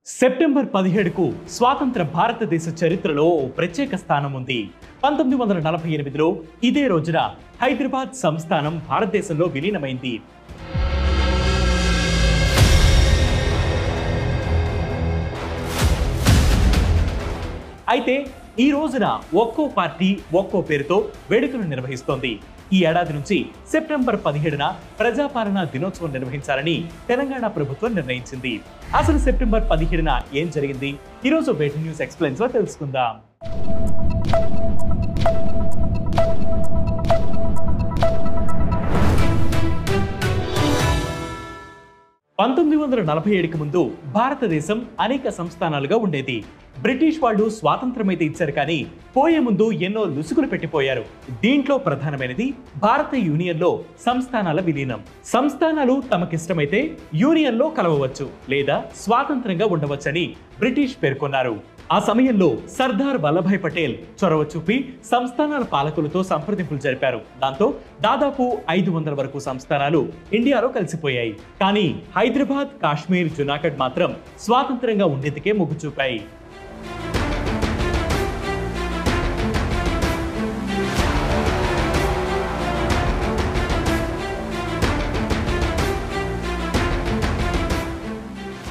September 17కు స్వాతంత్ర భారతదేశ చరిత్రలో ప్రత్యేక స్థానం ఉంది. 1948లో ఇదే రోజున హైదరాబాద్ సంస్థానం భారతదేశంలో విలీనమైంది. అయితే ఈ రోజున ఒక్కో పార్టీ ఒక్కో పేరుతో వేడుకలు నిర్వహిస్తోంది. ఈ ఏడాది నుంచి సెప్టెంబర్ 17న ప్రజాపాలనా దినోత్సవం నిర్వహించాలని తెలంగాణ ప్రభుత్వం నిర్ణయించింది. అసలు సెప్టెంబర్ 17న ఏం జరిగింది? ఈరోజు వేటి న్యూస్ ఎక్స్ప్లెయిన్స్ లో తెలుసుకుందాం. 1947కి ముందు భారతదేశం అనేక సంస్థానాలుగా ఉండేది. బ్రిటిష్ వాళ్ళు స్వాతంత్రమైతే ఇచ్చారు, కానీ పోయే ముందు ఎన్నో లుసుగులు పెట్టిపోయారు. దీంట్లో ప్రధానమైనది భారత యూనియన్లో సంస్థానాల విలీనం. సంస్థానాలు తమకిష్టమైతే యూనియన్లో కలవవచ్చు లేదా స్వాతంత్రంగా ఉండవచ్చని బ్రిటిష్ పేర్కొన్నారు. ఆ సమయంలో సర్దార్ వల్లభాయ్ పటేల్ చొరవ చూపి సంస్థానాల పాలకులతో సంప్రదింపులు జరిపారు. దాంతో దాదాపు 500 వరకు సంస్థానాలు ఇండియాలో కలిసిపోయాయి. కానీ హైదరాబాద్, కాశ్మీర్, జునాగఢ్ మాత్రం స్వాతంత్రంగా ఉండేందుకే మొగ్గు చూపాయి.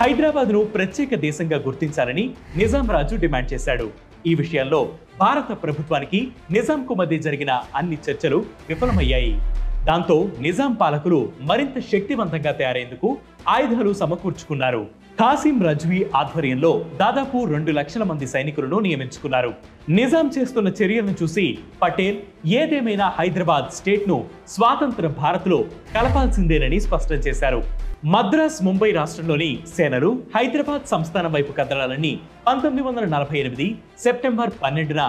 హైదరాబాద్ను ప్రత్యేక దేశంగా గుర్తించాలని నిజాం రాజు డిమాండ్ చేశాడు. ఈ విషయంలో భారత ప్రభుత్వానికి నిజాంకు మధ్య జరిగిన అన్ని చర్చలు విఫలమయ్యాయి. దాంతో నిజాం పాలకులు మరింత శక్తివంతంగా తయారేందుకు ఆయుధాలు సమకూర్చుకున్నారు. ఖాసిం రజ్వీ ఆధ్వర్యంలో దాదాపు 2 లక్షల మంది సైనికులను నియమించుకున్నారు. నిజాం చేస్తున్న చర్యలను చూసి పటేల్ ఏదేమైనా హైదరాబాద్ స్టేట్ను స్వాతంత్ర భారత్లో కలపాల్సిందేనని స్పష్టం చేశారు. మద్రాస్, ముంబై రాష్ట్రంలోని సేనలు హైదరాబాద్ సంస్థానం వైపు కదలాలని 1948 సెప్టెంబర్ 12న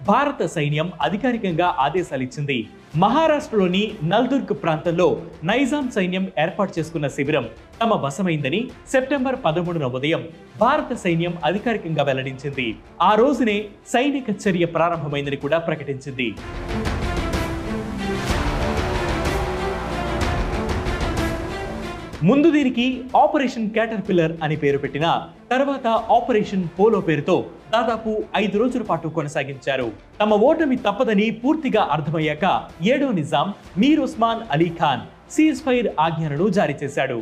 భారత సైన్యం అధికారికంగా ఆదేశాలిచ్చింది. మహారాష్ట్రలోని నల్దుర్గ్ ప్రాంతంలో నైజాం సైన్యం ఏర్పాటు చేసుకున్న శిబిరం తమ వశమైందని సెప్టెంబర్ 13న ఉదయం భారత సైన్యం అధికారికంగా వెల్లడించింది. ఆ రోజునే సైనిక చర్య ప్రారంభమైందని కూడా ప్రకటించింది. ముందు దీనికి ఆపరేషన్ క్యాటర్పిల్లర్ అని పేరు పెట్టిన తర్వాత ఆపరేషన్ పోలో పేరుతో దాదాపు 5 రోజుల పాటు కొనసాగించారు. తమ ఓటమి తప్పదని పూర్తిగా అర్థమయ్యాక 7వ నిజాం మీర్ ఉస్మాన్ అలీ ఖాన్ సీజ్ ఫైర్ ఆజ్ఞలను జారీ చేశాడు.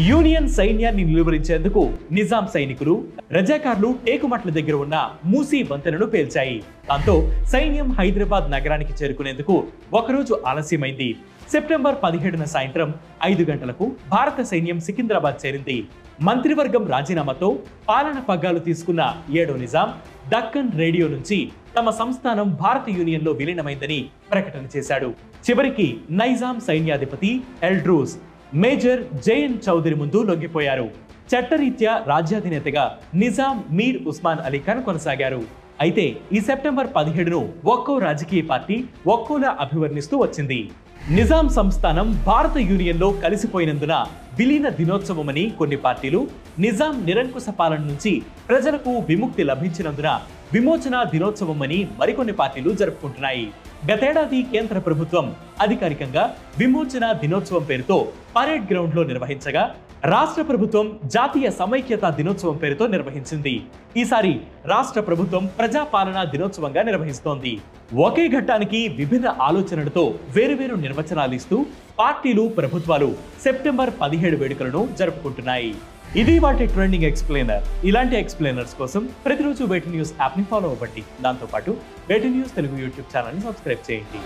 యూనియన్ సైన్యాన్ని నిలువరించేందుకు నిజాం సైనికులు, రజాకార్లు టేకుమట్ల దగ్గర ఉన్న మూసీ వంతెనను పేల్చాయి. దాంతో సైన్యం హైదరాబాద్ నగరానికి చేరుకునేందుకు ఒకరోజు ఆలస్యమైంది. సెప్టెంబర్ 17న సాయంత్రం 5 గంటలకు భారత సైన్యం సికింద్రాబాద్ చేరింది. మంత్రివర్గం రాజీనామాతో పాలన పగ్గాలు తీసుకున్న 7వ నిజాం దక్కన్ రేడియో నుంచి తమ సంస్థానం భారత యూనియన్లో విలీనమైందని ప్రకటన చేశాడు. చివరికి నైజాం సైన్యాధిపతి ఎల్డ్రూస్ మేజర్ జేఎన్ చౌదరి ముందు లొంగిపోయారు. చట్టరీత్యా రాజ్యాధినేతగా నిజాం మీర్ ఉస్మాన్ అలీ ఖాన్ కొనసాగారు. అయితే ఈ సెప్టెంబర్ 17ను ఒక్కో రాజకీయ పార్టీ ఒక్కోలా అభివర్ణిస్తూ వచ్చింది. నిజాం సంస్థానం భారత యూనియన్లో కలిసిపోయినందున విలీన దినోత్సవమని కొన్ని పార్టీలు, నిజాం నిరంకుశ పాలన నుంచి ప్రజలకు విముక్తి లభించినందున విమోచన దినోత్సవం అని మరికొన్ని పార్టీలు జరుపుకుంటున్నాయి. గతేడాది కేంద్ర ప్రభుత్వం అధికారికంగా విమోచన దినోత్సవం పేరుతో పరేడ్ గ్రౌండ్ లో నిర్వహించగా, రాష్ట్ర ప్రభుత్వం జాతీయ సమైక్యతా దినోత్సవం పేరుతో నిర్వహించింది. ఈసారి రాష్ట్ర ప్రభుత్వం ప్రజాపాలనా దినోత్సవంగా నిర్వహిస్తోంది. ఒకే ఘట్టానికి విభిన్న ఆలోచనలతో వేరువేరు నిర్వచనాలు ఇస్తూ పార్టీలు, ప్రభుత్వాలు సెప్టెంబర్ 17 వేడుకలను జరుపుకుంటున్నాయి. ఇది వాటి ట్రెండింగ్ ఎక్స్ప్లెయినర్. ఇలాంటి ఎక్స్ప్లెయినర్స్ కోసం ప్రతిరోజు వేటి న్యూస్ యాప్ని ఫాలో అవ్వండి. దాంతోపాటు వేటి న్యూస్ తెలుగు యూట్యూబ్ ఛానల్ని సబ్స్క్రైబ్ చేయండి.